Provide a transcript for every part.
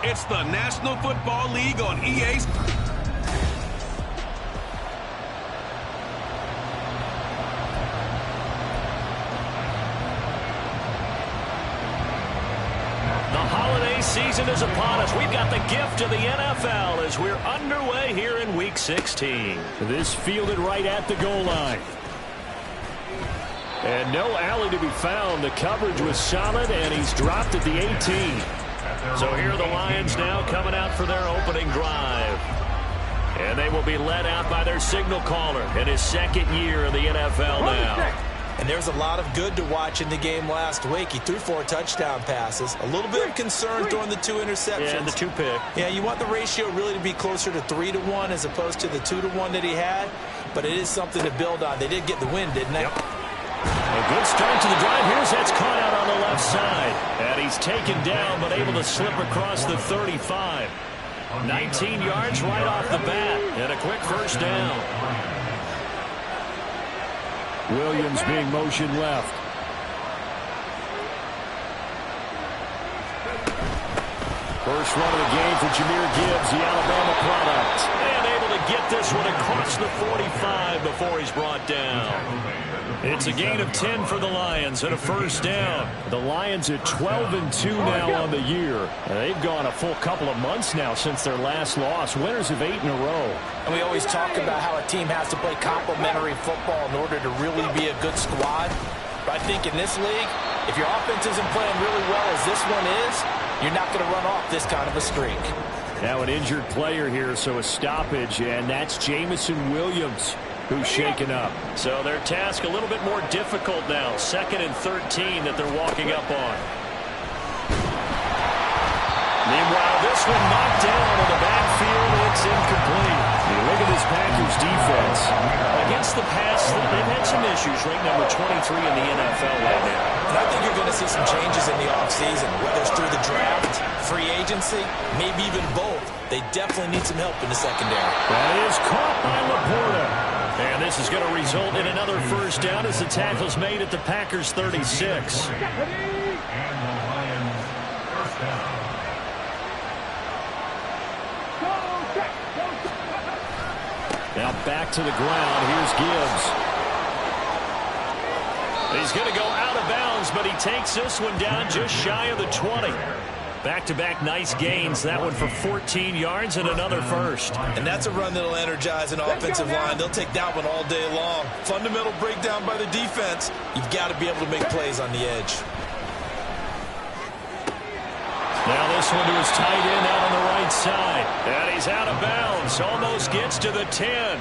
It's the National Football League on EA. Season is upon us. We've got the gift of the NFL as we're underway here in Week 16. This fielded right at the goal line. And no alley to be found. The coverage was solid, and he's dropped at the 18. So here are the Lions now coming out for their opening drive. And they will be led out by their signal caller in his second year in the NFL now. And there's a lot of good to watch in the game last week. He threw 4 touchdown passes. A little bit of concern during the 2 interceptions. Yeah, and the 2 pick. Yeah, you want the ratio really to be closer to 3-to-1 as opposed to the 2-to-1 that he had. But it is something to build on. They did get the win, didn't they? Yep. A good start to the drive. Here's that's caught out on the left side. And he's taken down but able to slip across the 35. 19 yards right off the bat. And a quick first down. Williams being motioned left. First run of the game for Jahmyr Gibbs, the Alabama product. And able to get this one across the 45 before he's brought down. It's a gain of 10 for the Lions and a first down. The Lions at 12-2 now on the year. They've gone a full couple of months now since their last loss. Winners of 8 in a row. And we always talk about how a team has to play complementary football in order to really be a good squad. But I think in this league, if your offense isn't playing really well as this one is, you're not going to run off this kind of a streak. Now an injured player here, so a stoppage, and that's Jameson Williams, who's shaken up. So their task a little bit more difficult now. 2nd and 13 that they're walking up on. Meanwhile, this one knocked down in the backfield. It's incomplete. You look at this Packers defense. Against the pass, they've had some issues. Ranked number 23 in the NFL right now. And I think you're going to see some changes in the offseason, whether it's through the draft, free agency, maybe even both. They definitely need some help in the secondary. That is caught by Laporta. And this is going to result in another first down as the tackle's made at the Packers 36. Now back to the ground. Here's Gibbs. He's going to go out of bounds, but he takes this one down just shy of the 20. Back-to-back nice gains. That one for 14 yards and another first. And that's a run that'll energize an offensive line. They'll take that one all day long. Fundamental breakdown by the defense. You've got to be able to make plays on the edge. Now this one to his tight end out on the right side. And he's out of bounds. Almost gets to the 10.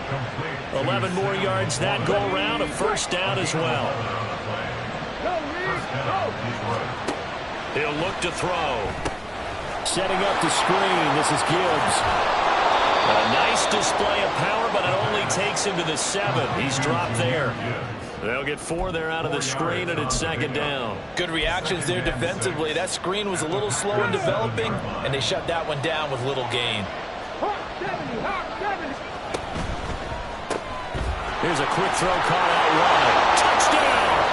11 more yards that go around. A first down as well. He'll look to throw. Setting up the screen. This is Gibbs. A nice display of power, but it only takes him to the 7. He's dropped there. They'll get 4 there out of the screen, and it's 2nd down. Good reactions there defensively. That screen was a little slow in developing, and they shut that one down with little gain. Here's a quick throw caught out wide. Touchdown!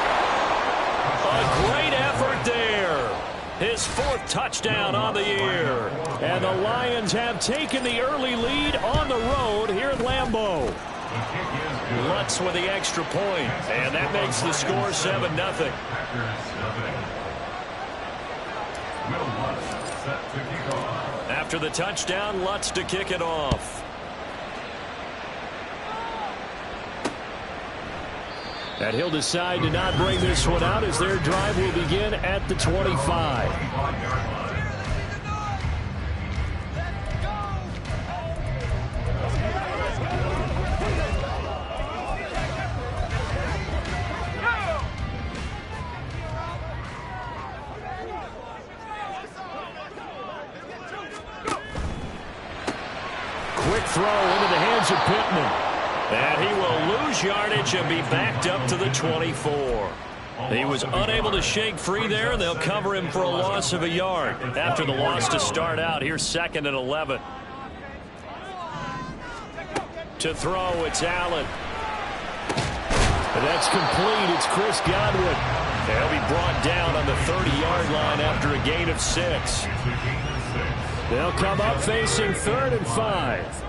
A great effort there. His 4th touchdown on the year. And the Lions have taken the early lead on the road here at Lambeau. Lutz with the extra point, and that makes the score 7-0. After the touchdown, Lutz to kick it off. And he'll decide to not bring this one out as their drive will begin at the 25. Quick throw into the hands of Pittman. And he will lose yardage and be backed up to the 24. He was unable to shake free there, and they'll cover him for a loss of a yard. After the loss to start out, here's 2nd and 11. To throw, it's Allen. And that's complete. It's Chris Godwin. They'll be brought down on the 30-yard line after a gain of 6. They'll come up facing 3rd and 5.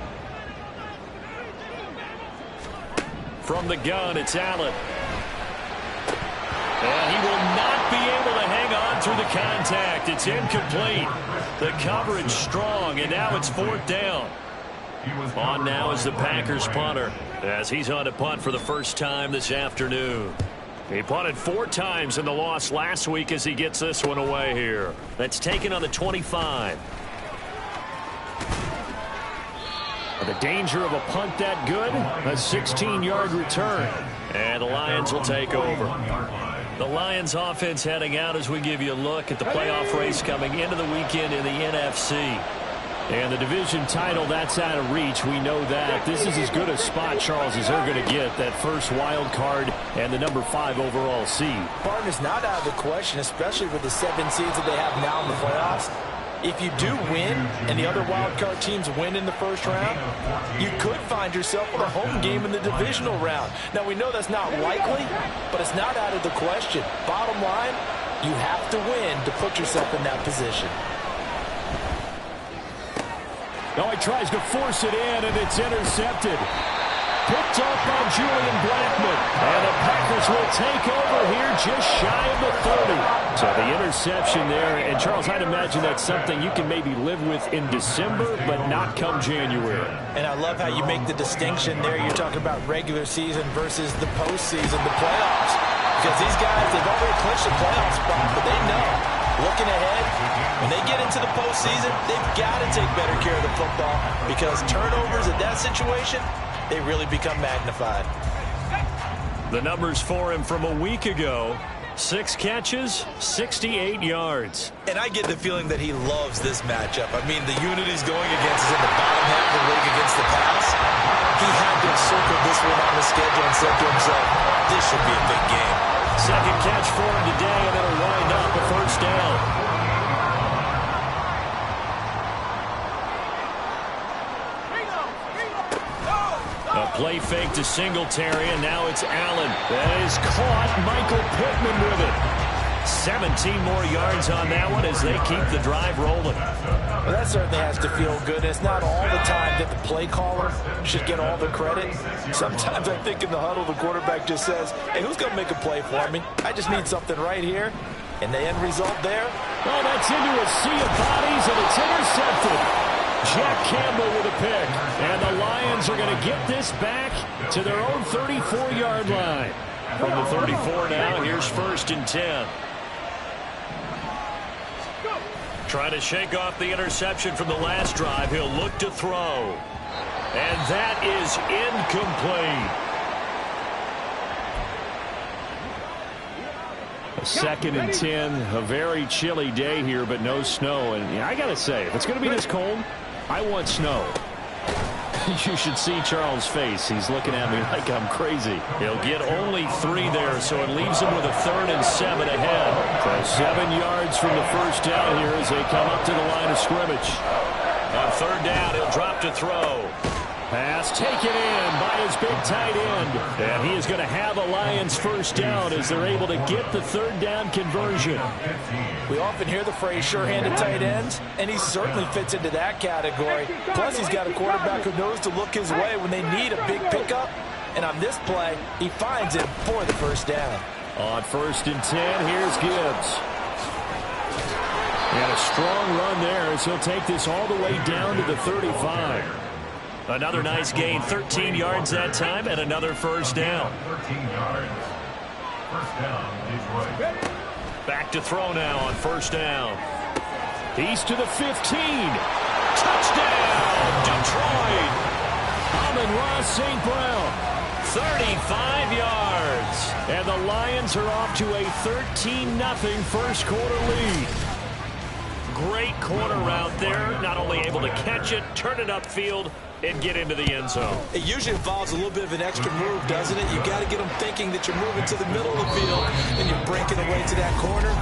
From the gun, it's Allen. And he will not be able to hang on through the contact. It's incomplete. The coverage strong, and now it's 4th down. On now is the Packers punter, as he's on to punt for the first time this afternoon. He punted 4 times in the loss last week as he gets this one away here. That's taken on the 25. The danger of a punt that good, a 16-yard return. And the Lions will take over. The Lions offense heading out as we give you a look at the playoff race coming into the weekend in the NFC. And the division title, that's out of reach. We know that. This is as good a spot, Charles, as they're going to get. That first wild card and the number 5 overall seed. Pardon is not out of the question, especially with the 7 seeds that they have now in the playoffs. If you do win and the other wild card teams win in the first round, you could find yourself with a home game in the divisional round. Now, we know that's not likely, but it's not out of the question. Bottom line, you have to win to put yourself in that position. Now he tries to force it in, and it's intercepted. Picked up by Julian Blackmon. And the Packers will take over here just shy of the 30. So the interception there. And, Charles, I'd imagine that's something you can maybe live with in December, but not come January. And I love how you make the distinction there. You're talking about regular season versus the postseason, the playoffs. Because these guys, they've already clinched the playoff spot, but they know, looking ahead, when they get into the postseason, they've got to take better care of the football because turnovers in that situation, they really become magnified. The numbers for him from a week ago: 6 catches, 68 yards. And I get the feeling that he loves this matchup. I mean, the unit he's going against is in the bottom half of the league against the pass. He had to circle this one on the schedule and said to himself, this should be a big game. Second catch for him today, and it'll wind up a first down. A play fake to Singletary, and now it's Allen. That is caught. Michael Pittman with it. 17 more yards on that one as they keep the drive rolling. Well, that certainly has to feel good. It's not all the time that the play caller should get all the credit. Sometimes I think in the huddle, the quarterback just says, hey, who's going to make a play for me? I just need something right here. And the end result there? Oh, that's into a sea of bodies, and it's intercepted. Jack Campbell with a pick. And the Lions are going to get this back to their own 34-yard line. From the 34 now, here's 1st and 10. Trying to shake off the interception from the last drive. He'll look to throw. And that is incomplete. A 2nd and 10. A very chilly day here, but no snow. And I got to say, if it's going to be this cold, I want snow. You should see Charles' face. He's looking at me like I'm crazy. He'll get only 3 there, so it leaves him with a 3rd and 7 ahead. So 7 yards from the first down here as they come up to the line of scrimmage. On 3rd down, he'll drop to throw. Pass taken in by his big tight end. And he is going to have a Lions first down as they're able to get the 3rd down conversion. We often hear the phrase sure-handed tight ends, and he certainly fits into that category. Plus, he's got a quarterback who knows to look his way when they need a big pickup. And on this play, he finds it for the first down. On 1st and 10, here's Gibbs. And a strong run there as he'll take this all the way down to the 35. Another nice gain, 13 yards that time, and another first down. 13 yards. First down, Detroit. Back to throw now on 1st down. He's to the 15. Touchdown, Detroit. Amon-Ra St. Brown. 35 yards. And the Lions are off to a 13-0 first quarter lead. Great corner route there. Not only able to catch it, turn it upfield, and get into the end zone. It usually involves a little bit of an extra move, doesn't it? You've got to get them thinking that you're moving to the middle of the field and you're breaking away to that corner.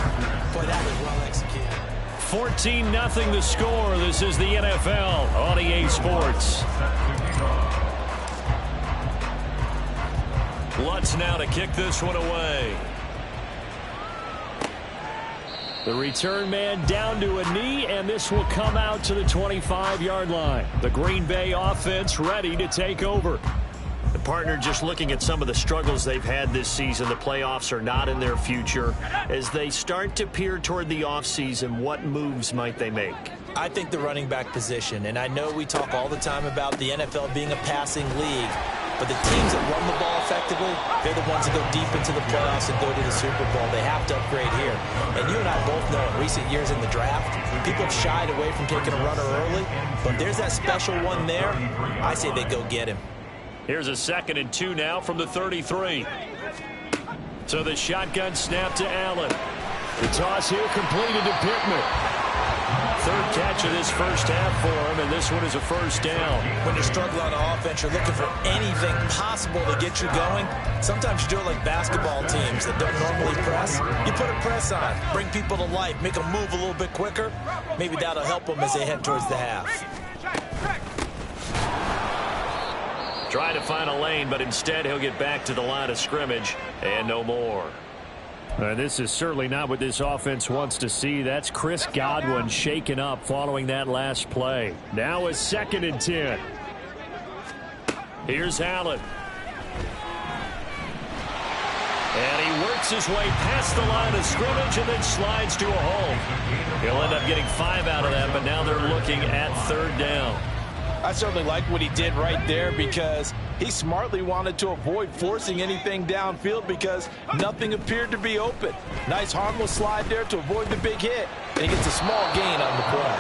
Boy, that was well executed. 14-0 the score. This is the NFL on EA Sports. Lutz now to kick this one away. The return man down to a knee, and this will come out to the 25-yard line. The Green Bay offense ready to take over. The partner, just looking at some of the struggles they've had this season, the playoffs are not in their future. As they start to peer toward the offseason, what moves might they make? I think the running back position, and I know we talk all the time about the NFL being a passing league, but the teams that run the ball effectively, they're the ones that go deep into the playoffs and go to the Super Bowl. They have to upgrade here. And you and I both know in recent years in the draft, people have shied away from taking a runner early, but there's that special one there. I say they go get him. Here's a 2nd and 2 now from the 33. So the shotgun snap to Allen. The toss here completed to Pittman. 3rd catch of this first half for him, and this one is a first down. When you're struggling on offense, you're looking for anything possible to get you going. Sometimes you do it like basketball teams that don't normally press. You put a press on, bring people to life, make them move a little bit quicker. Maybe that'll help them as they head towards the half. Try to find a lane, but instead he'll get back to the line of scrimmage and no more. This is certainly not what this offense wants to see. That's Chris Godwin shaken up following that last play. Now a 2nd and 10. Here's Allen. And he works his way past the line of scrimmage and then slides to a hole. He'll end up getting 5 out of that, but now they're looking at 3rd down. I certainly like what he did right there because he smartly wanted to avoid forcing anything downfield because nothing appeared to be open. Nice harmless slide there to avoid the big hit, and he gets a small gain on the play.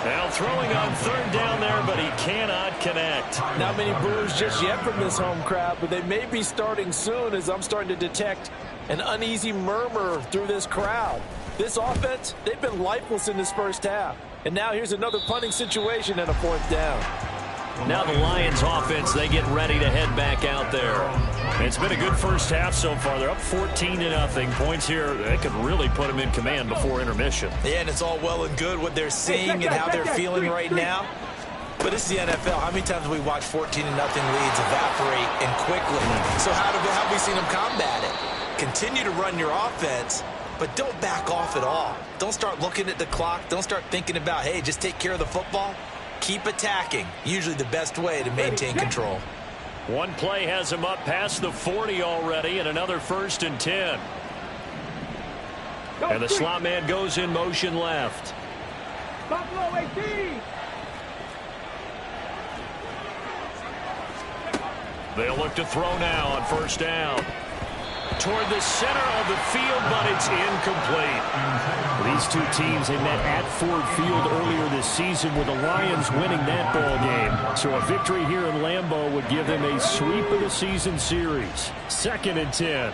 Now throwing on 3rd down there, but he cannot connect. Not many boos just yet from this home crowd, but they may be starting soon as I'm starting to detect an uneasy murmur through this crowd. This offense, they've been lifeless in this first half. And now here's another punting situation and a 4th down. Now the Lions offense, they get ready to head back out there. It's been a good first half so far. They're up 14-0. Points here, they could really put them in command before intermission. Yeah, and it's all well and good what they're seeing and how they're feeling right now. But this is the NFL. How many times have we watched 14-0 leads evaporate and quickly? So how have we seen them combat it? Continue to run your offense, but don't back off at all. Don't start looking at the clock. Don't start thinking about, hey, just take care of the football. Keep attacking. Usually the best way to maintain control. One play has him up past the 40 already, and another 1st and 10. And the slot man goes in motion left. They'll look to throw now on 1st down. Toward the center of the field, but it's incomplete. These two teams, they met at Ford Field earlier this season with the Lions winning that ball game. So a victory here in Lambeau would give them a sweep of the season series. 2nd and 10.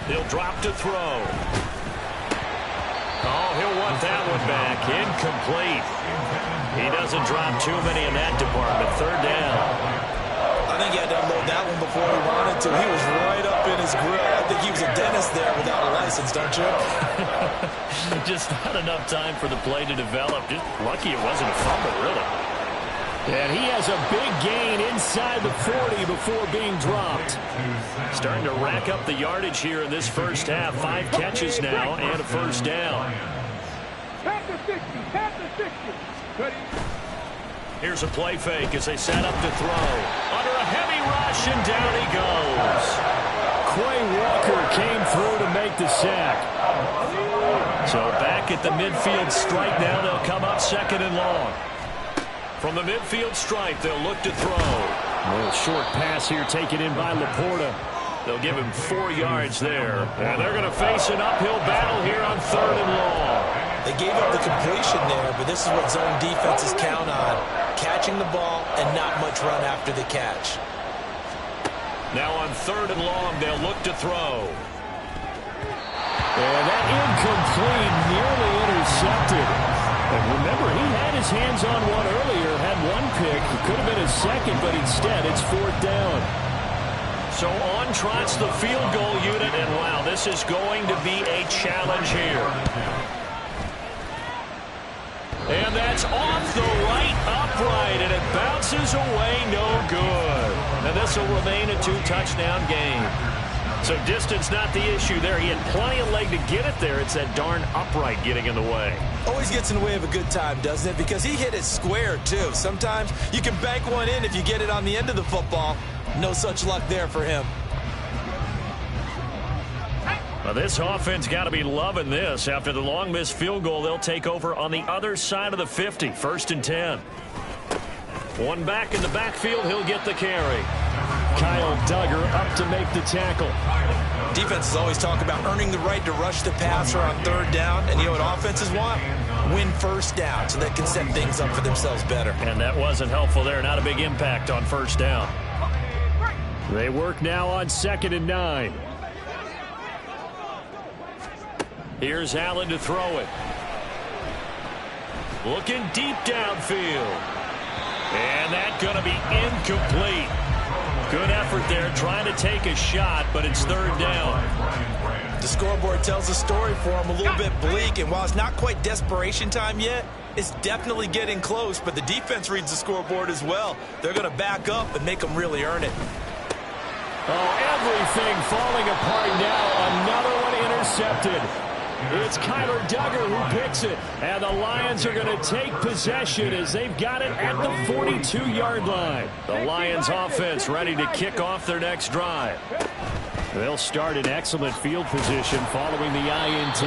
He'll drop to throw. Oh, he'll want that one back. Incomplete. He doesn't drop too many in that department. 3rd down. I think he had to unload that one before he wanted to. He was right up in his grill. I think he was a dentist there without a license, don't you? Just not enough time for the play to develop. Just lucky it wasn't a fumble, really. And he has a big gain inside the 40 before being dropped. Starting to rack up the yardage here in this first half. 5 catches now and a 1st down. Here's a play fake as they set up to throw. Under a heavy rush, and down he goes. Quay Walker came through to make the sack. So back at the midfield stripe now, they'll come up 2nd and long. From the midfield stripe, they'll look to throw. A little short pass here taken in by Laporta. They'll give him 4 yards there. And they're going to face an uphill battle here on 3rd and long. They gave up the completion there, but this is what zone defenses count on. Catching the ball and not much run after the catch. Now on 3rd and long, they'll look to throw. And that incomplete, nearly intercepted. And remember, he had his hands on one earlier, had one pick. It could have been his 2nd, but instead it's 4th down. So on trots the field goal unit, and wow, this is going to be a challenge here. And that's off the right upright, and it bounces away, no good. And this will remain a 2-touchdown game. So distance not the issue there. He had plenty of leg to get it there. It's that darn upright getting in the way. Always gets in the way of a good time, doesn't it? Because he hit it square, too. Sometimes you can bank one in if you get it on the end of the football. No such luck there for him. Well, this offense got to be loving this. After the long missed field goal, they'll take over on the other side of the 50, 1st and 10. One back in the backfield, he'll get the carry. Kyle Duggar up to make the tackle. Defenses always talk about earning the right to rush the passer on 3rd down. And you know what offenses want? Win 1st down so they can set things up for themselves better. And that wasn't helpful there. Not a big impact on 1st down. They work now on 2nd and 9. Here's Allen to throw it. Looking deep downfield. And that's going to be incomplete. Good effort there trying to take a shot, but it's 3rd down. The scoreboard tells the story for him, a little bit bleak, and while it's not quite desperation time yet, it's definitely getting close, but the defense reads the scoreboard as well. They're going to back up and make them really earn it. Oh, everything falling apart now. Another one intercepted. It's Kyler Duggar who picks it, and the Lions are going to take possession as they've got it at the 42-yard line. The Lions offense ready to kick off their next drive. They'll start in excellent field position following the INT.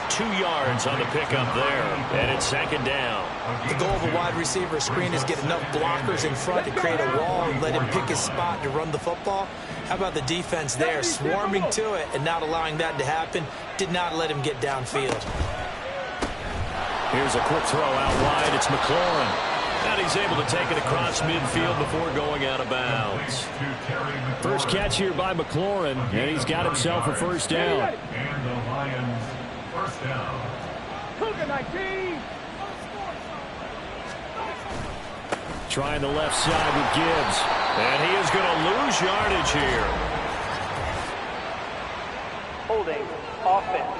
2 yards on the pickup there, and it's 2nd down. The goal of a wide receiver screen is get enough blockers in front to create a wall and let him pick his spot to run the football. How about the defense there, swarming to it and not allowing that to happen? Did not let him get downfield. Here's a quick throw out wide. It's McLaurin. And he's able to take it across midfield before going out of bounds. First catch here by McLaurin, and he's got himself a 1st down. And the Lions, 1st down. Trying the left side with Gibbs. And he is going to lose yardage here. Holding offense.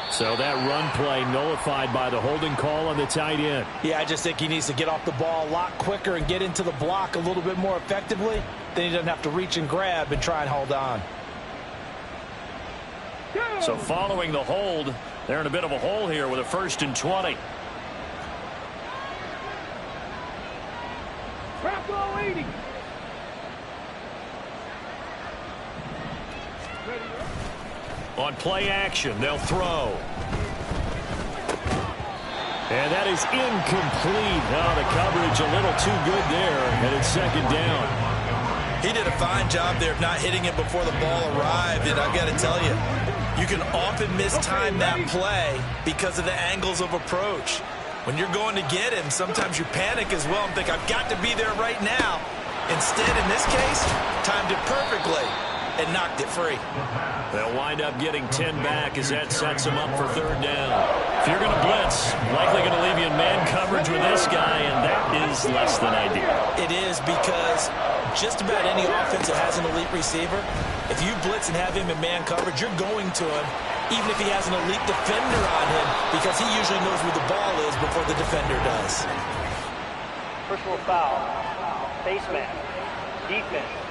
So that run play nullified by the holding call on the tight end. Yeah, I just think he needs to get off the ball a lot quicker and get into the block a little bit more effectively. Then he doesn't have to reach and grab and try and hold on. So following the hold, they're in a bit of a hole here with a 1st and 20. On play action, they'll throw. And that is incomplete. Oh, the coverage a little too good there, and it's 2nd down. He did a fine job there of not hitting it before the ball arrived, and I've got to tell you, you can often mistime that play because of the angles of approach. When you're going to get him, sometimes you panic as well and think, I've got to be there right now. Instead, in this case, timed it perfectly and knocked it free. They'll wind up getting 10 back as that sets them up for 3rd down. If you're going to blitz, likely going to leave you in man coverage with this guy, and that is less than ideal. It is because just about any offense that has an elite receiver, if you blitz and have him in man coverage, you're going to him, even if he has an elite defender on him, because he usually knows where the ball is before the defender does. Personal foul. Face mask. Defense.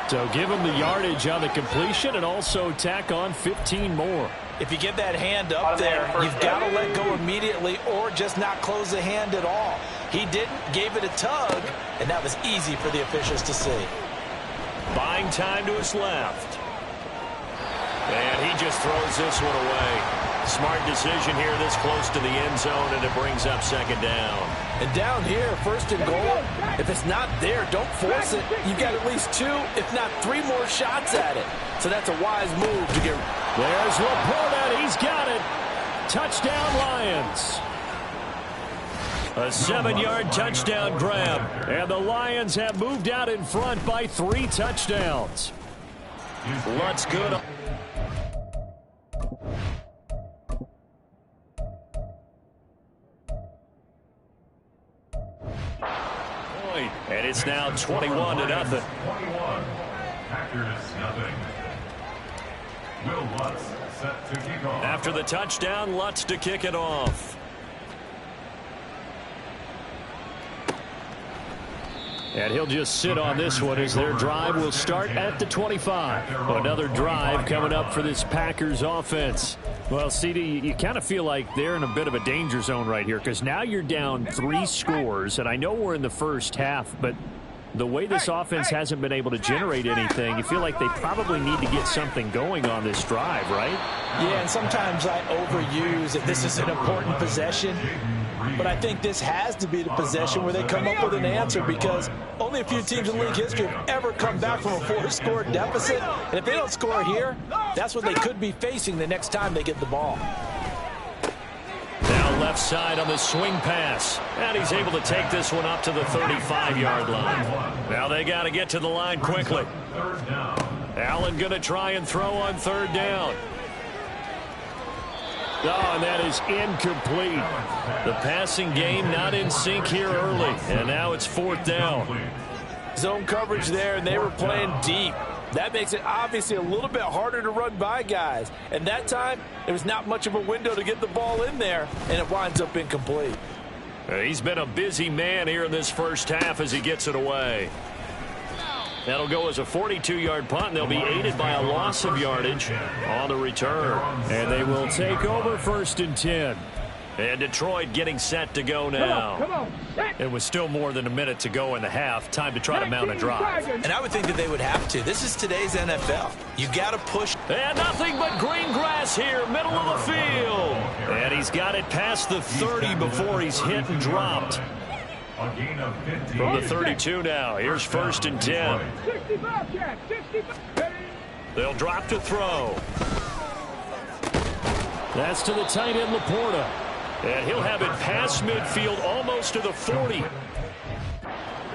So give him the yardage on the completion and also tack on 15 more. If you get that hand up there, you've got to let go immediately or just not close the hand at all. He didn't, gave it a tug, and that was easy for the officials to see. Buying time to his left. And he just throws this one away. Smart decision here this close to the end zone, and it brings up 2nd down. And down here, 1st and goal, if it's not there, don't force it. You've got at least 2, if not 3 more shots at it. So that's a wise move to get. There's Laporta. He's got it. Touchdown, Lions. A 7-yard touchdown grab. And the Lions have moved out in front by 3 touchdowns. Lutz good. And it's now 21-0. Packers nothing. Will Lutz set to kick off. After the touchdown, Lutz to kick it off. And he'll just sit on this one as their drive will start at the 25. Another drive coming up for this Packers offense. Well, CD, you kind of feel like they're in a bit of a danger zone right here because now you're down 3 scores, and I know we're in the first half, but the way this offense hasn't been able to generate anything, you feel like they probably need to get something going on this drive, right? Yeah, and sometimes I overuse that this is an important possession. But I think this has to be the possession where they come up with an answer because only a few teams in league history have ever come back from a 4-score deficit. And if they don't score here, that's what they could be facing the next time they get the ball. Now left side on the swing pass. And he's able to take this one up to the 35-yard line. Now they got to get to the line quickly. Allen going to try and throw on 3rd down. Oh, and that is incomplete. The passing game not in sync here early. And now it's 4th down. Zone coverage there, and they were playing deep. That makes it obviously a little bit harder to run by guys. And that time, there was not much of a window to get the ball in there, and it winds up incomplete. He's been a busy man here in this first half as he gets it away. That'll go as a 42-yard punt, and they'll be aided by a loss of yardage on the return. And they will take over 1st and 10. And Detroit getting set to go now. It was still more than a minute to go in the half. Time to try to mount a drive. And I would think that they would have to. This is today's NFL. You got to push. And nothing but green grass here, middle of the field. And he's got it past the 30 before he's hit and dropped. From the 32 now, here's 1st and 10. They'll drop to throw. That's to the tight end, Laporta. And he'll have it past midfield, almost to the 40.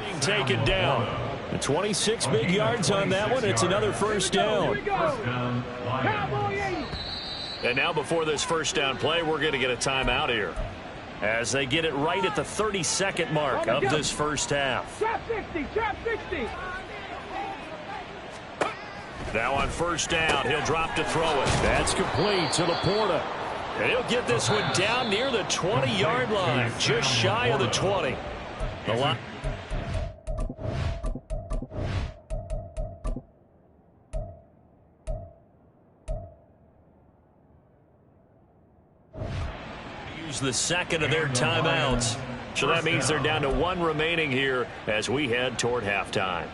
Being taken down. The 26 big yards on that one. It's another 1st down. And now before this 1st down play, we're going to get a timeout here, as they get it right at the 32nd mark of this first half. Trap 60, trap 60. Now on 1st down, he'll drop to throw it. That's complete to Laporta. And he'll get this one down near the 20-yard line, just shy of the 20. The line. The second of their timeouts. So that means they're down to 1 remaining here as we head toward halftime.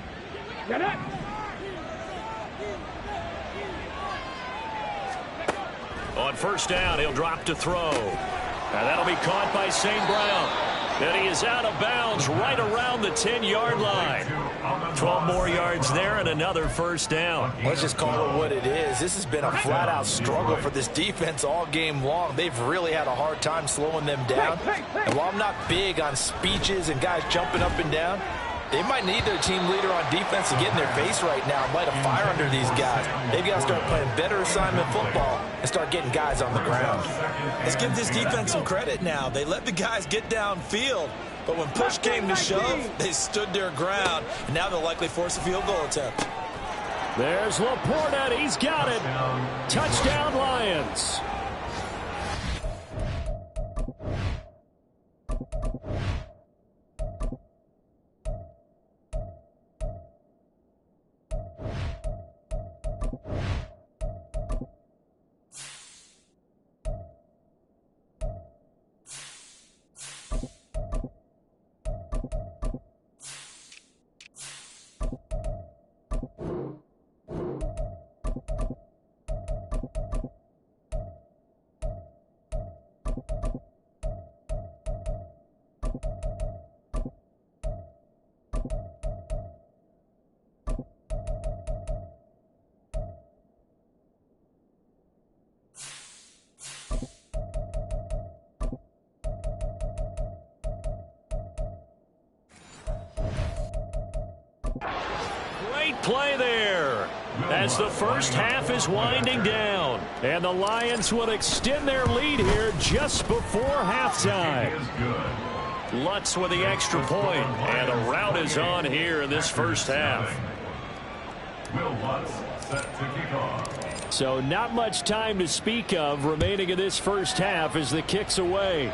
On 1st down, he'll drop to throw. And that'll be caught by St. Brown. And he is out of bounds right around the 10-yard line. 12 more yards there and another 1st down. Let's just call it what it is. This has been a flat-out struggle for this defense all game long. They've really had a hard time slowing them down. And while I'm not big on speeches and guys jumping up and down, they might need their team leader on defense to get in their face right now and light a fire under these guys. They've got to start playing better assignment football and start getting guys on the ground. Let's give this defense some credit now. They let the guys get downfield, but when push came to shove, they stood their ground, and now they'll likely force a field goal attempt. There's Laporta. He's got it. Touchdown, Lions. Play there as the first half is winding down, and the Lions will extend their lead here just before halftime. Lutz with the extra point, and a rout is on here in this first half. Will Lutz set to kick off. So not much time to speak of remaining in this first half as the kick's away.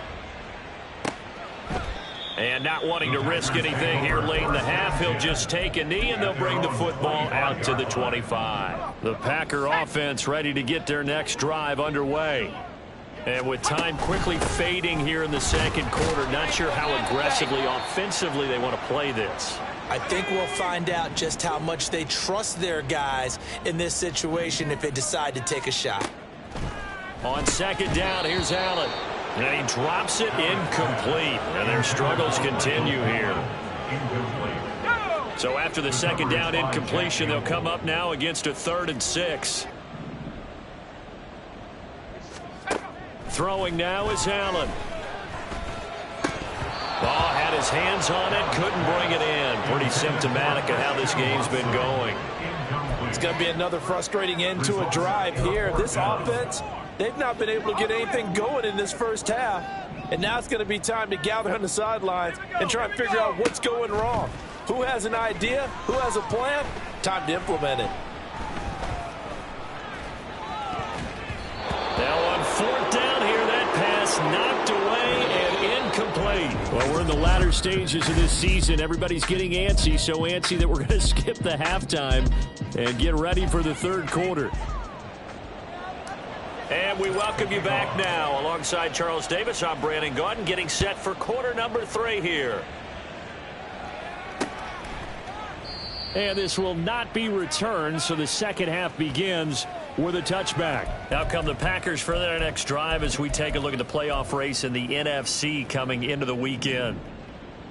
And not wanting to risk anything here late in the half, he'll just take a knee and they'll bring the football out to the 25. The Packer offense ready to get their next drive underway. And with time quickly fading here in the second quarter, not sure how aggressively, offensively they want to play this. I think we'll find out just how much they trust their guys in this situation if they decide to take a shot. On second down, here's Allen. And he drops it incomplete. And their struggles continue here. So after the second down incompletion, they'll come up now against a 3rd and 6. Throwing now is Allen. Ball had his hands on it, couldn't bring it in. Pretty symptomatic of how this game's been going. It's going to be another frustrating end to a drive here. This offense, they've not been able to get anything going in this first half. And now it's going to be time to gather on the sidelines and try and figure out what's going wrong. Who has an idea? Who has a plan? Time to implement it. Now on 4th down here, that pass knocked away and incomplete. Well, we're in the latter stages of this season. Everybody's getting antsy, so antsy that we're going to skip the halftime and get ready for the third quarter. And we welcome you back now. Alongside Charles Davis, I'm Brandon Gaudin, getting set for quarter number 3 here. And this will not be returned, so the second half begins with a touchback. Now come the Packers for their next drive as we take a look at the playoff race in the NFC coming into the weekend.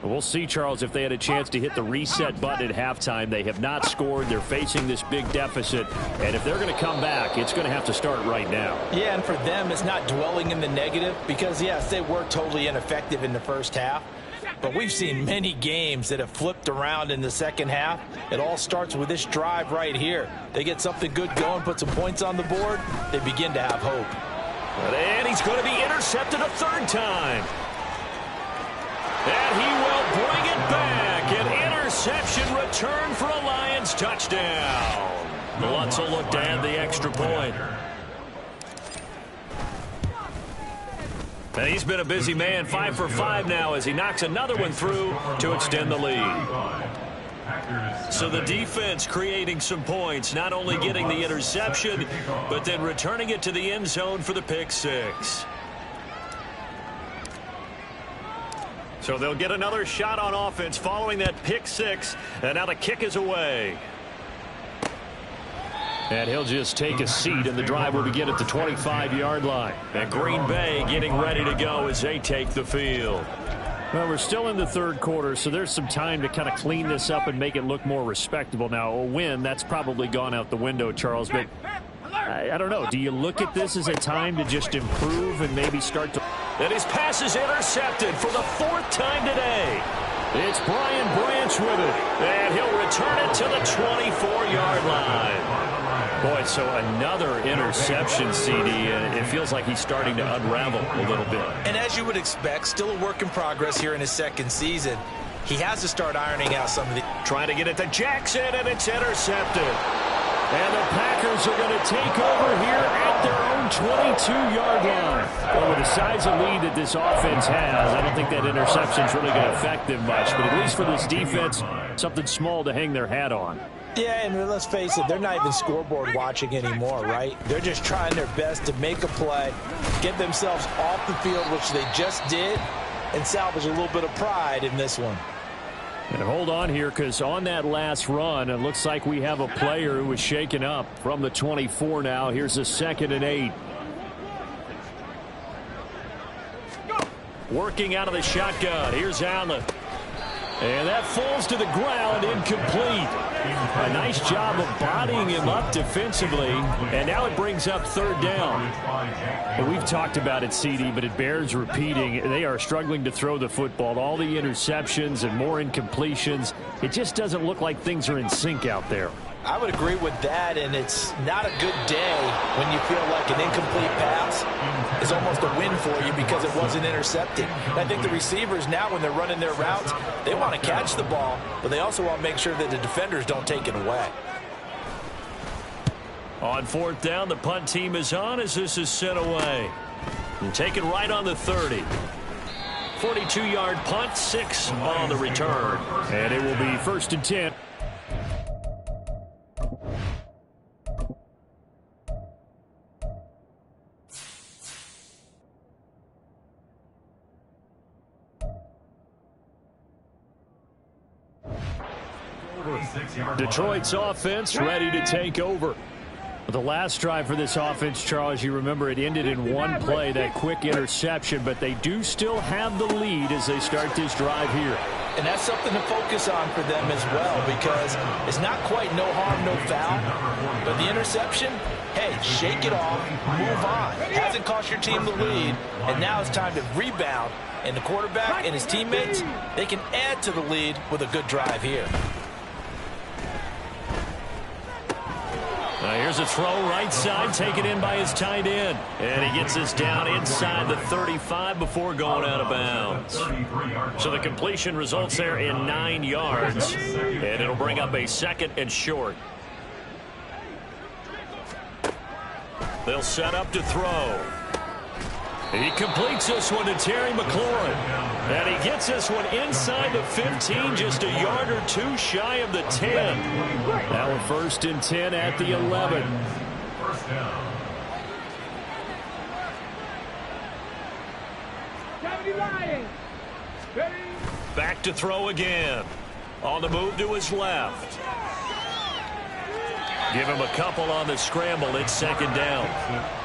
We'll see, Charles, if they had a chance to hit the reset button at halftime. They have not scored. They're facing this big deficit. And if they're going to come back, it's going to have to start right now. Yeah, and for them, it's not dwelling in the negative because, yes, they were totally ineffective in the first half. But we've seen many games that have flipped around in the second half. It all starts with this drive right here. They get something good going, put some points on the board, they begin to have hope. And he's going to be intercepted a 3rd time. And he will bring it back. An interception return for a Lions touchdown. Lutz will look to add the extra point. And he's been a busy man, 5 for 5 now as he knocks another one through to extend the lead. So the defense creating some points, not only getting the interception, but then returning it to the end zone for the pick 6. So they'll get another shot on offense following that pick 6, and now the kick is away. And he'll just take a seat, and the drive will begin at the 25-yard line. And Green Bay getting ready to go as they take the field. Well, we're still in the third quarter, so there's some time to kind of clean this up and make it look more respectable. Now, a win, that's probably gone out the window, Charles, but I don't know. Do you look at this as a time to just improve and maybe start to... And his pass is intercepted for the 4th time today. It's Brian Branch with it. And he'll return it to the 24-yard line. Boy, so another interception, CD, and it feels like he's starting to unravel a little bit. And as you would expect, still a work in progress here in his second season. He has to start ironing out some of the... Trying to get it to Jackson, and it's intercepted. And the Packers are going to take over here at their own 22-yard line. Well, with the size of lead that this offense has, I don't think that interception's really going to affect them much. But at least for this defense, something small to hang their hat on. Yeah, and let's face it, they're not even scoreboard watching anymore, right? They're just trying their best to make a play, get themselves off the field, which they just did, and salvage a little bit of pride in this one. And hold on here, because on that last run, it looks like we have a player who was shaken up from the 24 now. Here's a 2nd and 8. Working out of the shotgun. Here's Allen. And that falls to the ground, incomplete. A nice job of bodying him up defensively. And now it brings up 3rd down. And we've talked about it, CD, but it bears repeating. They are struggling to throw the football. All the interceptions and more incompletions. It just doesn't look like things are in sync out there. I would agree with that, and it's not a good day when you feel like an incomplete pass is almost a win for you because it wasn't intercepted. And I think the receivers now, when they're running their routes, they want to catch the ball, but they also want to make sure that the defenders don't take it away. On fourth down, the punt team is on as this is sent away. And take it right on the 30. 42-yard punt, 6 on the return. And it will be 1st and 10. Detroit's offense ready to take over. The last drive for this offense, Charles, you remember it ended in one play, that quick interception, but they do still have the lead as they start this drive here. And that's something to focus on for them as well, because it's not quite no harm, no foul. But the interception, hey, shake it off, move on. Hasn't cost your team the lead, and now it's time to rebound. And the quarterback and his teammates, they can add to the lead with a good drive here. Here's a throw right side, taken in by his tight end. And he gets this down inside the 35 before going out of bounds. So the completion results there in 9 yards. And it'll bring up a 2nd and short. They'll set up to throw. He completes this one to Terry McLaurin. And he gets this one inside the 15, just a yard or 2 shy of the 10. Now a 1st and 10 at the 11. First down. Back to throw again. On the move to his left. Give him a couple on the scramble. It's 2nd down.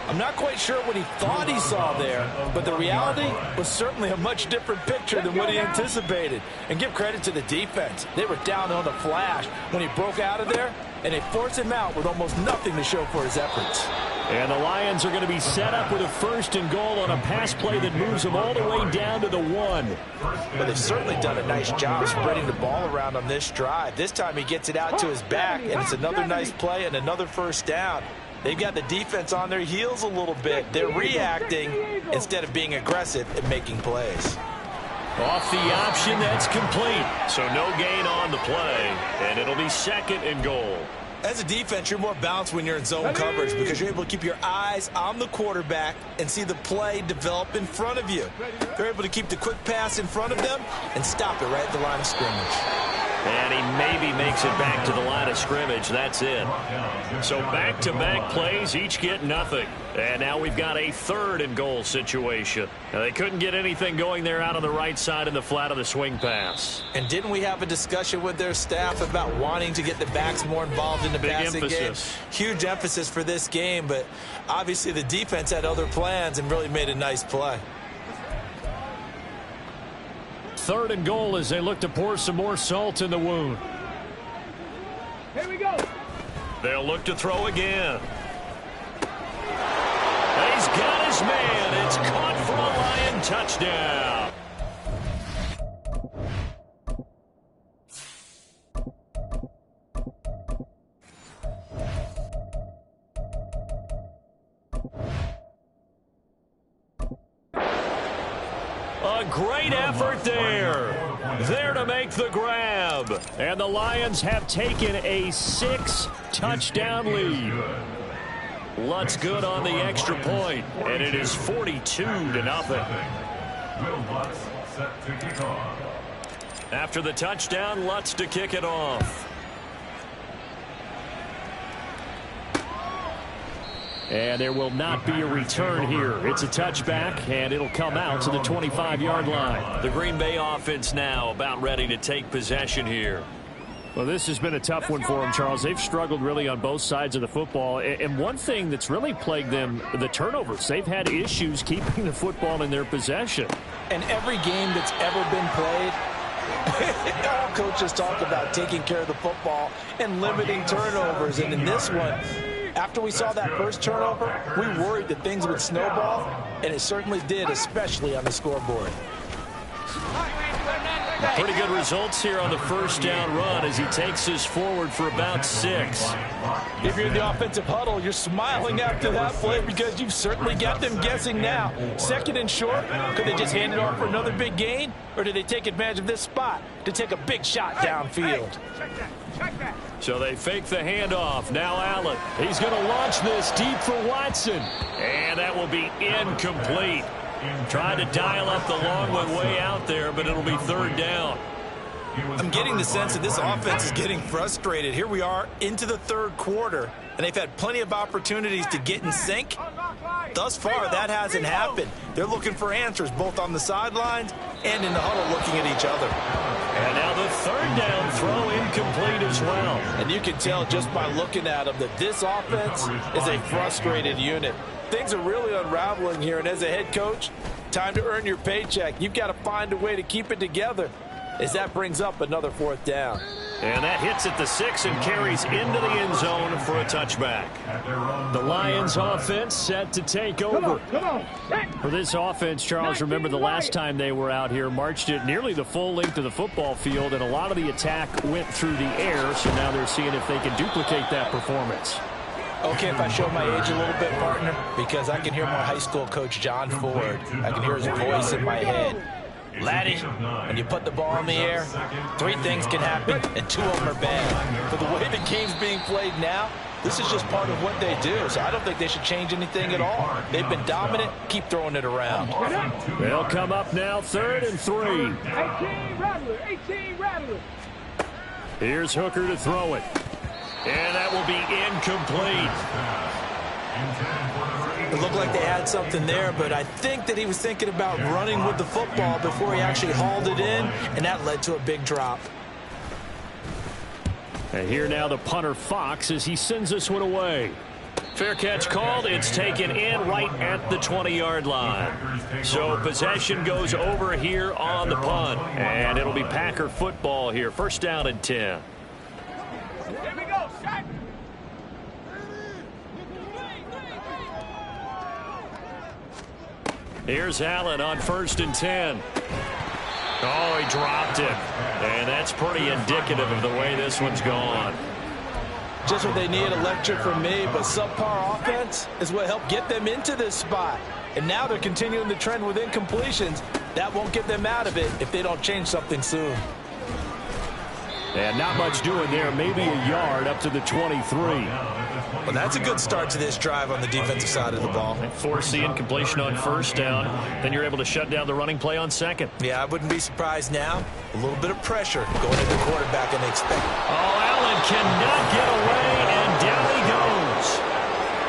I'm not quite sure what he thought he saw there, but the reality was certainly a much different picture than what he anticipated. And give credit to the defense. They were down on the flash when he broke out of there, and they forced him out with almost nothing to show for his efforts. And the Lions are going to be set up with a 1st and goal on a pass play that moves them all the way down to the 1. But they've certainly done a nice job spreading the ball around on this drive. This time he gets it out to his back, and it's another nice play and another 1st down. They've got the defense on their heels a little bit. They're reacting instead of being aggressive and making plays. Off the option, that's complete. So no gain on the play, and it'll be 2nd and goal. As a defense, you're more balanced when you're in zone coverage because you're able to keep your eyes on the quarterback and see the play develop in front of you. You're able to keep the quick pass in front of them and stop it right at the line of scrimmage. And he maybe makes it back to the line of scrimmage. That's it. So back-to-back plays, each get nothing. And now we've got a 3rd and goal situation. Now, they couldn't get anything going there out on the right side in the flat of the swing pass. And didn't we have a discussion with their staff about wanting to get the backs more involved in the passing game? Huge emphasis for this game, but obviously the defense had other plans and really made a nice play. 3rd and goal as they look to pour some more salt in the wound. Here we go. They'll look to throw again. He's got his man. It's caught for a Lion touchdown. A great effort there. There to make the grab. And the Lions have taken a 6-touchdown lead. Lutz good on the extra point, and it is 42-0. Will Lutz set to kick off. After the touchdown, Lutz to kick it off. And there will not be a return here. It's a touchback, and it'll come out to the 25-yard line. The Green Bay offense now about ready to take possession here. Well, this has been a tough one for them, Charles. They've struggled really on both sides of the football. And one thing that's really plagued them, the turnovers. They've had issues keeping the football in their possession. And every game that's ever been played, all coaches talk about taking care of the football and limiting turnovers. And in this one, after we saw that first turnover, we worried that things would snowball, and it certainly did, especially on the scoreboard. Pretty good results here on the first down run as he takes this forward for about 6. If you're in the offensive huddle, you're smiling after that play because you've certainly got them guessing now. 2nd and short, could they just hand it off for another big gain? Or did they take advantage of this spot to take a big shot downfield? Check that. So they fake the handoff. Now Allen. He's going to launch this deep for Watson. And that will be incomplete. Tried to dial up the long one way out there, but it'll be third down. I'm getting the sense that this offense is getting frustrated. Here we are into the third quarter, and they've had plenty of opportunities to get in sync. Thus far, that hasn't happened. They're looking for answers both on the sidelines and in the huddle looking at each other. And now the third down throw incomplete as well. And you can tell just by looking at them that this offense is a frustrated unit. Things are really unraveling here, and as a head coach, time to earn your paycheck. You've got to find a way to keep it together as that brings up another fourth down. And that hits at the 6 and carries into the end zone for a touchback. The Lions offense set to take over. Come on. For this offense, Charles, remember the last time they were out here, marched it nearly the full length of the football field, and a lot of the attack went through the air, so now they're seeing if they can duplicate that performance. Okay, if I show my age a little bit, partner, because I can hear my high school coach, John Ford. I can hear his voice in my head. Laddie, when you put the ball in the air, 3 things can happen, and 2 of them are bad. But the way the game's being played now, this is just part of what they do, so I don't think they should change anything at all. They've been dominant. Keep throwing it around. They'll come up now, 3rd and 3. 18 Rattler, 18 Rattler. Here's Hooker to throw it. And that will be incomplete. It looked like they had something there, but I think that he was thinking about running with the football before he actually hauled it in, and that led to a big drop. And here now the punter Fox as he sends this one away. Fair catch called. It's taken in right at the 20-yard line. So possession goes over here on the punt. And it'll be Packer football here. First down and 10. Here we go, Shaq. Here's Allen on 1st and 10. Oh, he dropped it. And that's pretty indicative of the way this one's gone. Just what they need, a lecture from me, but subpar offense is what helped get them into this spot. And now they're continuing the trend with incompletions. That won't get them out of it if they don't change something soon. And not much doing there, maybe a yard up to the 23. Well, that's a good start to this drive on the defensive side of the ball. Force the incompletion on 1st down. Then you're able to shut down the running play on 2nd. Yeah, I wouldn't be surprised now. A little bit of pressure going into the quarterback and they expect. Oh, Allen cannot get away, and down he goes.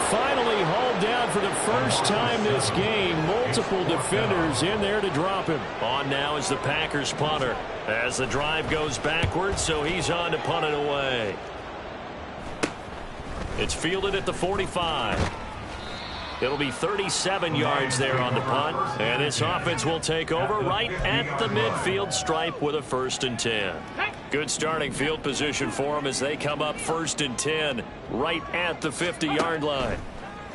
Finally hauled down for the first time this game. Multiple defenders in there to drop him. On now is the Packers punter as the drive goes backwards, so he's on to punt it away. It's fielded at the 45. It'll be 37 yards there on the punt, and this offense will take over right at the midfield stripe with a 1st and 10. Good starting field position for them as they come up 1st and 10 right at the 50-yard line.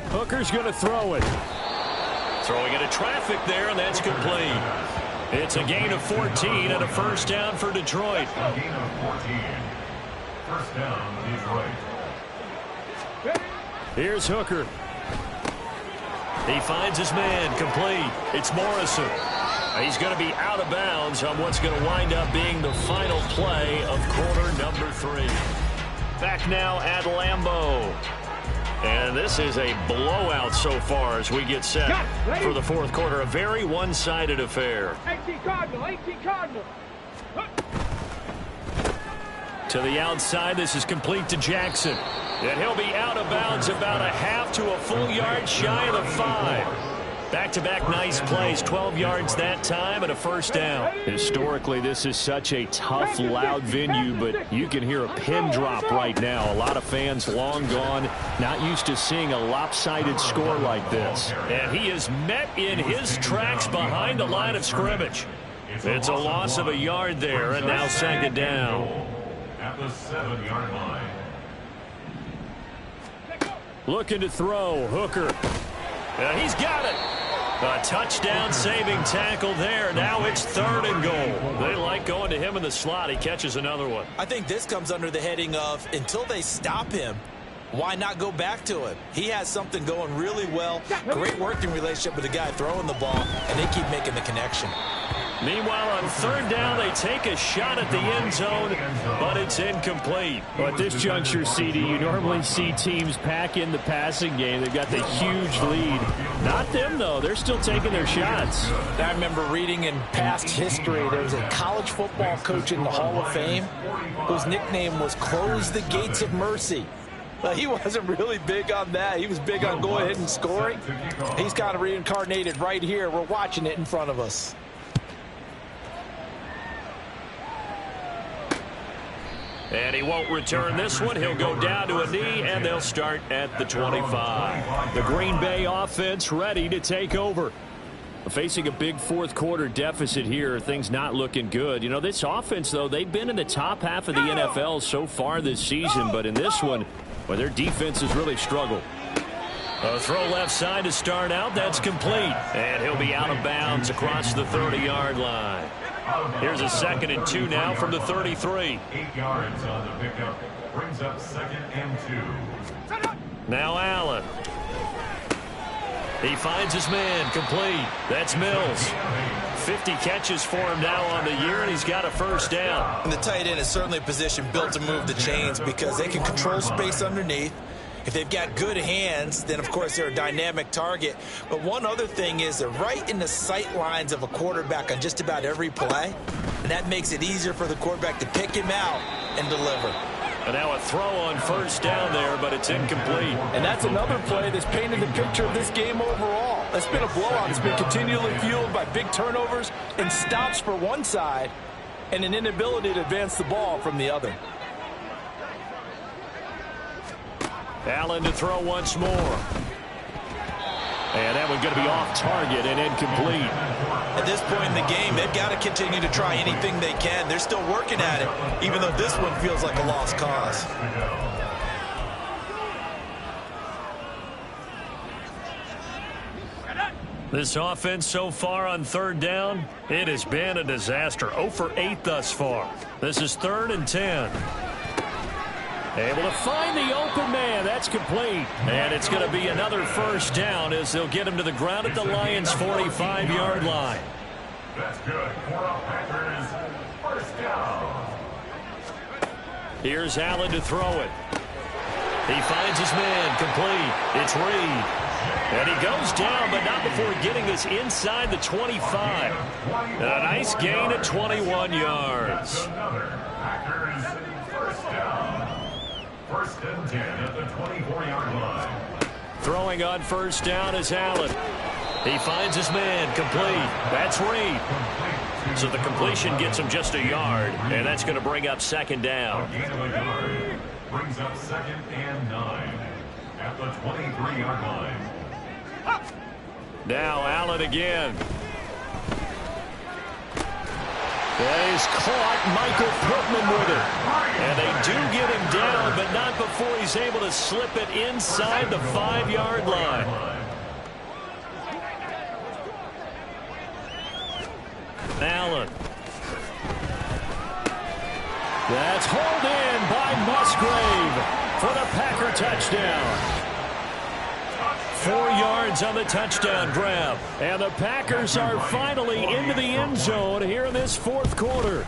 Hooker's going to throw it. Throwing into traffic there, and that's complete. It's a gain of 14 and a 1st down for Detroit. A gain of 14. 1st down, Detroit. Here's Hooker. He finds his man, complete. It's Morrison. He's going to be out of bounds on what's going to wind up being the final play of quarter number 3. Back now at Lambeau. And this is a blowout so far as we get set for the 4th quarter. A very one-sided affair. 18 Cardinal, 18 Cardinal. To the outside, this is complete to Jackson. And he'll be out of bounds about a half to a full yard shy of the 5. Back-to-back nice plays, 12 yards that time and a 1st down. Historically, this is such a tough, loud venue, but you can hear a pin drop right now. A lot of fans long gone, not used to seeing a lopsided score like this. And he is met in his tracks behind the line of scrimmage. It's a loss of a yard there, and now 2nd down. At the 7-yard line. Looking to throw, Hooker. He's got it. A touchdown saving tackle there. Now it's 3rd and goal. They like going to him in the slot. He catches another one. I think this comes under the heading of until they stop him, why not go back to him? He has something going really well. Great working relationship with the guy throwing the ball, and they keep making the connection. Meanwhile, on third down, they take a shot at the end zone, but it's incomplete. Well, at this juncture, CD, you normally see teams pack in the passing game. They've got the huge lead. Not them, though. They're still taking their shots. I remember reading in past history, there was a college football coach in the Hall of Fame whose nickname was Close the Gates of Mercy. He wasn't really big on that. He was big on go ahead and scoring. He's kind of reincarnated right here. We're watching it in front of us. And he won't return this one. He'll go down to a knee, and they'll start at the 25. The Green Bay offense ready to take over. Facing a big fourth quarter deficit here, things not looking good. You know, this offense, though, they've been in the top half of the NFL so far this season, but in this one, well, their defense has really struggled. A throw left side to start out. That's complete. And he'll be out of bounds across the 30-yard line. Here's a 2nd and 2 now from the 33. 8 yards on the pickup. Brings up 2nd and 2. Now Allen. He finds his man, complete. That's Mills. 50 catches for him now on the year, and he's got a first down. And the tight end is certainly a position built to move the chains because they can control space underneath. If they've got good hands, then, of course, they're a dynamic target. But one other thing is they're right in the sight lines of a quarterback on just about every play, and that makes it easier for the quarterback to pick him out and deliver. And now a throw on first down there, but it's incomplete. And that's another play that's painted the picture of this game overall. It's been a blowout. It's been continually fueled by big turnovers and stops for one side and an inability to advance the ball from the other. Allen to throw once more. And that one's going to be off target and incomplete. At this point in the game, they've got to continue to try anything they can. They're still working at it, even though this one feels like a lost cause. This offense so far on third down, it has been a disaster. 0 for 8 thus far. This is 3rd and 10. Able to find the open man. That's complete. And it's going to be another first down as they'll get him to the ground at the Lions' 45-yard line. That's good. Packers, first down. Here's Allen to throw it. He finds his man, complete. It's Reed. And he goes down, but not before getting this inside the 25. And a nice gain at 21 yards. Another Packers, first down. 1st and 10 at the 24-yard line. Throwing on first down is Allen. He finds his man, complete. That's Reed. So the completion gets him just a yard, and that's going to bring up 2nd down. Gain of a yard brings up 2nd and 9 at the 23-yard line. Now Allen again. That is caught. Michael Pittman with it. And they do get him down, but not before he's able to slip it inside the 5-yard line. Allen. That's hauled in by Musgrave for the Packer touchdown. 4 yards on the touchdown grab. And the Packers are finally into the end zone here in this fourth quarter.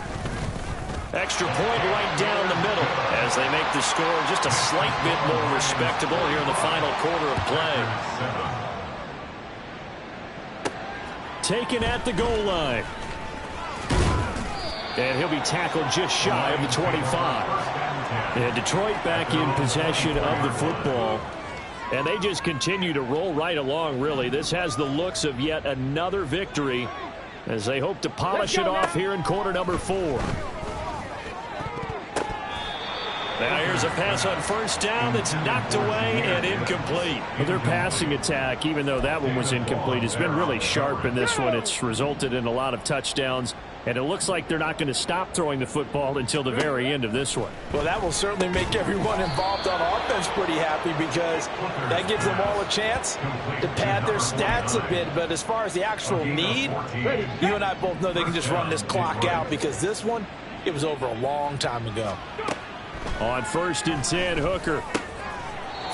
Extra point right down the middle as they make the score just a slight bit more respectable here in the final quarter of play. Taken at the goal line. And he'll be tackled just shy of the 25. And Detroit back in possession of the football. And they just continue to roll right along, really. This has the looks of yet another victory as they hope to polish it off here in quarter number 4. Now here's a pass on first down that's knocked away and incomplete. But their passing attack, even though that one was incomplete, has been really sharp in this one. It's resulted in a lot of touchdowns. And it looks like they're not going to stop throwing the football until the very end of this one. Well, that will certainly make everyone involved on offense pretty happy because that gives them all a chance to pad their stats a bit. But as far as the actual need, you and I both know they can just run this clock out because this one, it was over a long time ago. On 1st and 10, Hooker.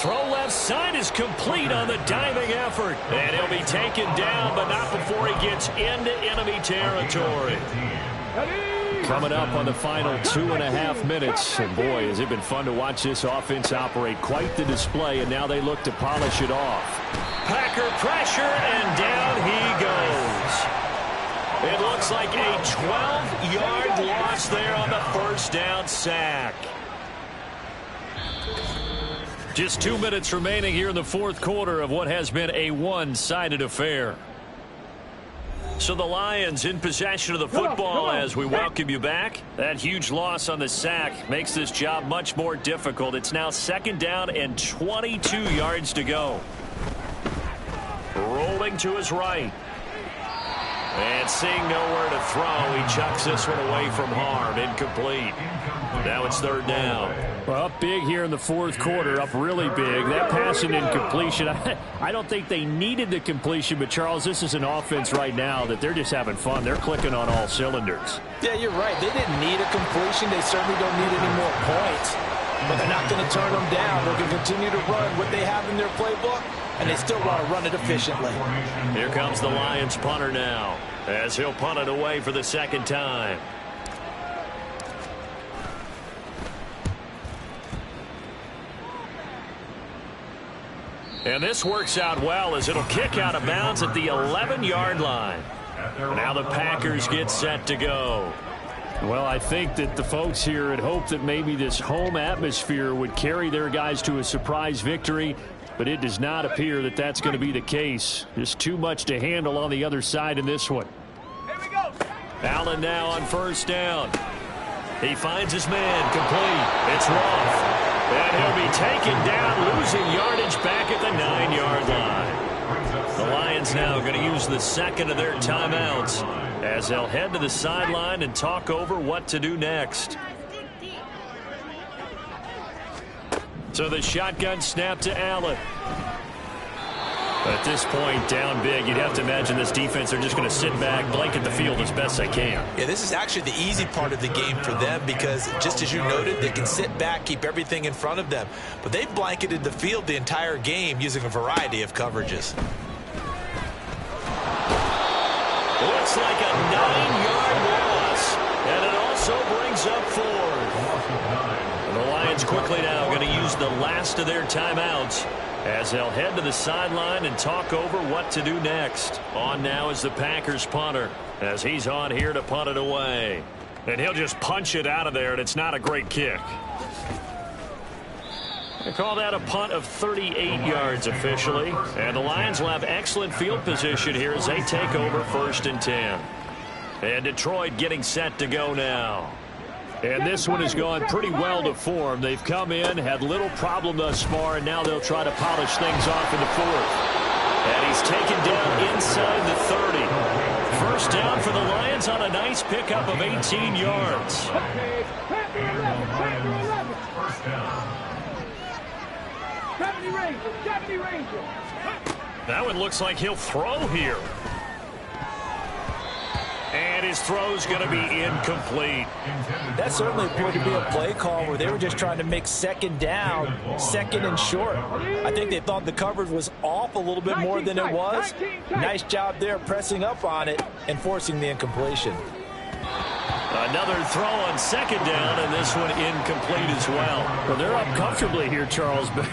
throw left side is complete on the diving effort. And he'll be taken down, but not before he gets into enemy territory. Coming up on the final 2.5 minutes. And boy, has it been fun to watch this offense operate. Quite the display, and now they look to polish it off. Packer pressure, and down he goes. It looks like a 12-yard loss there on the first down sack. Just 2 minutes remaining here in the fourth quarter of what has been a one-sided affair. So the Lions in possession of the football as we welcome you back. That huge loss on the sack makes this job much more difficult. It's now 2nd down and 22 yards to go. Rolling to his right. And seeing nowhere to throw, he chucks this one away from harm. Incomplete. Now it's 3rd down. Well, up big here in the fourth quarter, up really big. That pass and incompletion, I don't think they needed the completion, but Charles, this is an offense right now that they're just having fun. They're clicking on all cylinders. Yeah, you're right. They didn't need a completion. They certainly don't need any more points. But they're not going to turn them down. They're going to continue to run what they have in their playbook, and they still want to run it efficiently. Here comes the Lions punter now, as he'll punt it away for the 2nd time. And this works out well as it'll kick out of bounds at the 11-yard line. Now the Packers get set to go. Well, I think that the folks here had hoped that maybe this home atmosphere would carry their guys to a surprise victory, but it does not appear that that's going to be the case. Just too much to handle on the other side in this one. Here we go. Allen now on 1st down. He finds his man complete. It's Roth. And he'll be taken down, losing yardage back at the 9-yard line. The Lions now going to use the 2nd of their timeouts as they'll head to the sideline and talk over what to do next. So the shotgun snap to Allen. At this point, down big, you'd have to imagine this defense are just going to sit back, blanket the field as best they can. Yeah, this is actually the easy part of the game for them because, just as you noted, they can sit back, keep everything in front of them. But they've blanketed the field the entire game using a variety of coverages. Looks like a 9-yard loss, and it also brings up 4. The Lions quickly now going to use the last of their timeouts as they'll head to the sideline and talk over what to do next. On now is the Packers punter as he's on here to punt it away. And he'll just punch it out of there, and it's not a great kick. They call that a punt of 38 yards officially. And the Lions will have excellent field position here as they take over 1st and 10. And Detroit getting set to go now. And this one has gone pretty well to form. They've come in, had little problem thus far, and now they'll try to polish things off in the 4th. And he's taken down inside the 30. 1st down for the Lions on a nice pickup of 18 yards. That one looks like he'll throw here. And his throw's going to be incomplete. That certainly appeared to be a play call where they were just trying to make 2nd down, 2nd and short. I think they thought the coverage was off a little bit more than it was. Nice job there pressing up on it and forcing the incompletion. Another throw on 2nd down, and this one incomplete as well. Well, they're up comfortably here, Charles, but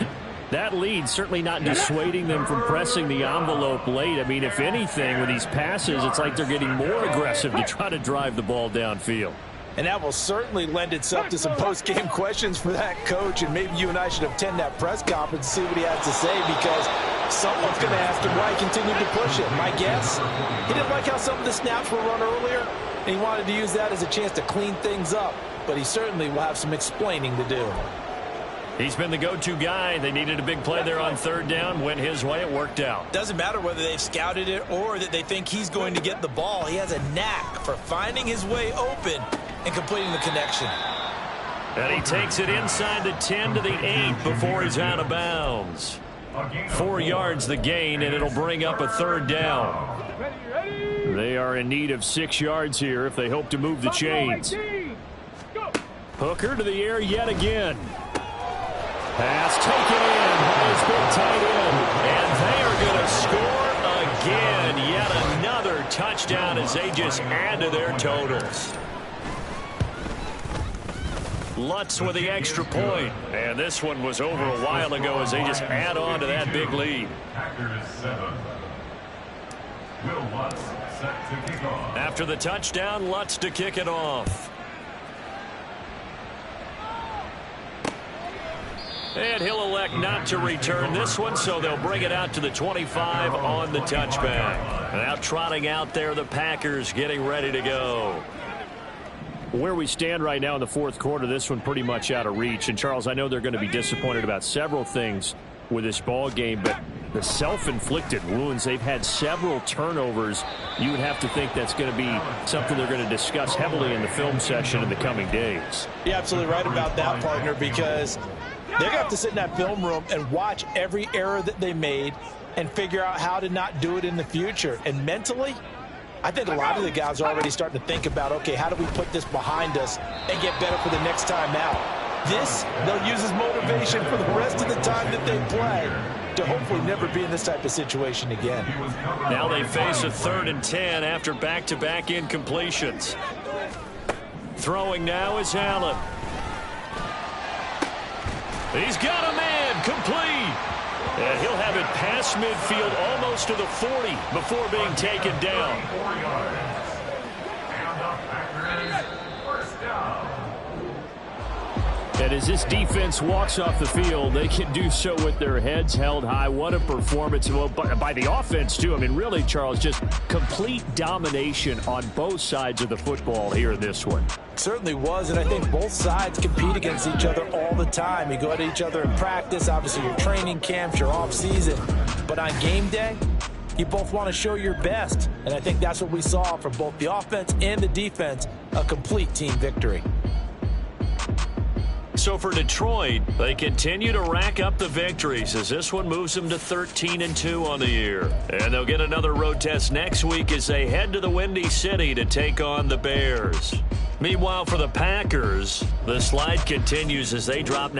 that lead certainly not dissuading them from pressing the envelope late. I mean, if anything, with these passes, it's like they're getting more aggressive to try to drive the ball downfield. And that will certainly lend itself to some post-game questions for that coach, and maybe you and I should attend that press conference and see what he has to say, because someone's going to ask him why he continued to push it. My guess, he didn't like how some of the snaps were run earlier, and he wanted to use that as a chance to clean things up, but he certainly will have some explaining to do. He's been the go-to guy. They needed a big play there on 3rd down. Went his way. It worked out. Doesn't matter whether they've scouted it or that they think he's going to get the ball. He has a knack for finding his way open and completing the connection. And he takes it inside the 10 to the 8 before he's out of bounds. 4 yards the gain, and it'll bring up a 3rd down. They are in need of 6 yards here if they hope to move the chains. Hooker to the air yet again. Pass taken in by his big tight end. And they are going to score again. Yet another touchdown as they just add to their totals. Lutz with the extra point. And this one was over a while ago as they just add on to that big lead. Packers 7. Will Lutz set to kick off. After the touchdown, Lutz to kick it off. And he'll elect not to return this one, so they'll bring it out to the 25 on the touchback. Now trotting out there, the Packers getting ready to go. Where we stand right now in the fourth quarter, this one pretty much out of reach. And, Charles, I know they're going to be disappointed about several things with this ball game, but the self-inflicted wounds, they've had several turnovers. You would have to think that's going to be something they're going to discuss heavily in the film session in the coming days. You're absolutely right about that, partner, because they're going to have to sit in that film room and watch every error that they made and figure out how to not do it in the future. And mentally, I think a lot of the guys are already starting to think about, okay, how do we put this behind us and get better for the next time out? This, they'll use as motivation for the rest of the time that they play to hopefully never be in this type of situation again. Now they face a 3rd and 10 after back-to-back incompletions. Throwing now is Allen. He's got a man, complete. And he'll have it past midfield almost to the 40 before being taken down. 4 yards. And the Packers first down. And as this defense walks off the field, they can do so with their heads held high. What a performance by the offense, too. I mean, really, Charles, just complete domination on both sides of the football here in this one. Certainly was, and I think both sides compete against each other all the time. You go at each other in practice, obviously your training camps, your off-season. But on game day, you both want to show your best. And I think that's what we saw from both the offense and the defense, a complete team victory. So for Detroit, they continue to rack up the victories as this one moves them to 13-2 on the year. And they'll get another road test next week as they head to the Windy City to take on the Bears. Meanwhile, for the Packers, the slide continues as they drop